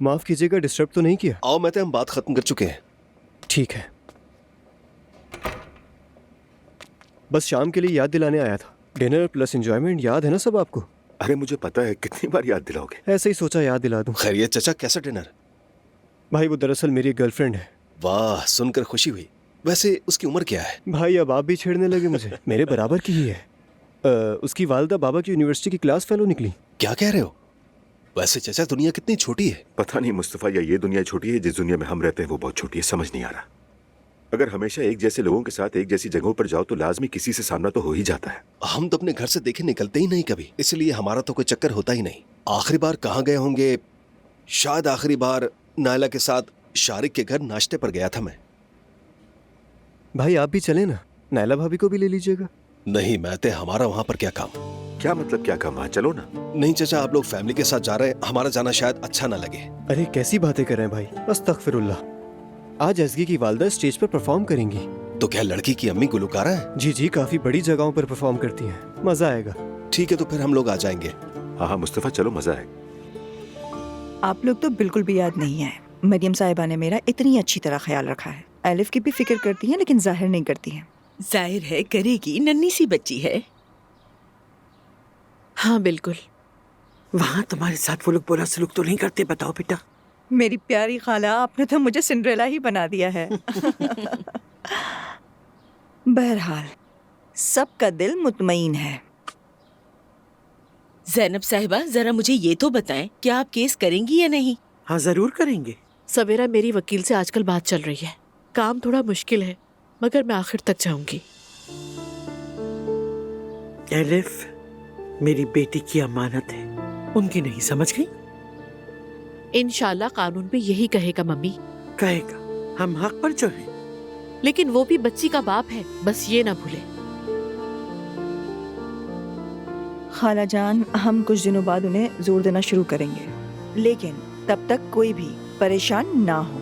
माफ कीजिएगा, डिस्टर्ब तो नहीं किया? आओ मैं हम बात खत्म कर चुके हैं। ठीक है, बस शाम के लिए याद दिलाने आया था। डिनर प्लस एंजॉयमेंट, याद है ना सब आपको? अरे मुझे पता है, कितनी बार याद दिलाओगे? ऐसे ही सोचा याद दिला दूं। खैरियत चाचा, कैसा डिनर? भाई वो दरअसल मेरी गर्लफ्रेंड है। वाह, सुनकर खुशी हुई। वैसे उसकी उम्र क्या है? भाई अब आप भी छेड़ने लगे मुझे। मेरे बराबर की ही है। उसकी वालिदा बाबा की यूनिवर्सिटी की क्लास फेलो निकली। क्या कह रहे हो? वैसे चाचा दुनिया कितनी छोटी है। पता नहीं मुस्तफा, या ये दुनिया छोटी है, जिस दुनिया में हम रहते हैं वो बहुत छोटी है, समझ नहीं आ रहा। अगर हमेशा एक जैसे लोगों के साथ एक जैसी जगहों पर जाओ तो लाजमी किसी से सामना तो हो ही जाता है। हम तो अपने घर से देखे निकलते ही नहीं कभी, इसलिए हमारा तो कोई चक्कर होता ही नहीं। आखिरी बार कहाँ गए होंगे? शायद आखिरी बार नायला के साथ शारिक के घर नाश्ते पर गया था मैं। भाई आप भी चले ना, नायला भाभी को भी ले लीजिएगा। नहीं महते, हमारा वहाँ पर क्या काम? क्या मतलब क्या काम? वहाँ चलो ना। नहीं चाचा, आप लोग फैमिली के साथ जा रहे हैं, हमारा जाना शायद अच्छा ना लगे। अरे कैसी बातें कर रहे हैं भाई, अस्तगफिरुल्लाह। आज अज़गी की वालिदा स्टेज पर परफॉर्म करेंगी। तो क्या लड़की की अम्मी गुलकारा है? जी जी, काफी बड़ी जगहों पर परफॉर्म करती हैं, मजा आएगा। ठीक है, तो फिर हम लोग आ जाएंगे। हाँ हाँ मुस्तफा, चलो, मजा आएगा। आप लोग तो बिल्कुल भी याद नहीं है। मरियम साहिबा ने मेरा इतनी अच्छी तरह ख्याल रखा है। एलिफ की भी फिक्र करती हैं लेकिन जाहिर नहीं करती हैं। जाहिर है करेगी, नन्ही सी बच्ची है। हाँ बिल्कुल। वहाँ तुम्हारे साथ वो लोग बुरा सलूक तो नहीं करते? बताओ बेटा। मेरी प्यारी खाला, आपने तो मुझे सिंड्रेला ही बना दिया है। बहरहाल सबका दिल मुतमईन है। ज़ैनब साहिबा, जरा मुझे ये तो बताएं, क्या आप केस करेंगी या नहीं? हाँ जरूर करेंगे। सवेरा, मेरी वकील से आजकल बात चल रही है। काम थोड़ा मुश्किल है मगर मैं आखिर तक जाऊंगी। एलिफ मेरी बेटी की अमानत है, उनकी नहीं, समझ गई? इंशाल्लाह कानून भी यही कहेगा मम्मी। कहेगा, हम हक पर जो हैं। लेकिन वो भी बच्ची का बाप है, बस ये ना भूले। खाला जान, हम कुछ दिनों बाद उन्हें जोर देना शुरू करेंगे, लेकिन तब तक कोई भी परेशान ना हो।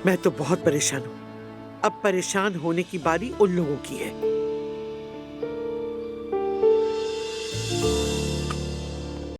मैं तो बहुत परेशान हूँ। अब परेशान होने की बारी उन लोगों की है।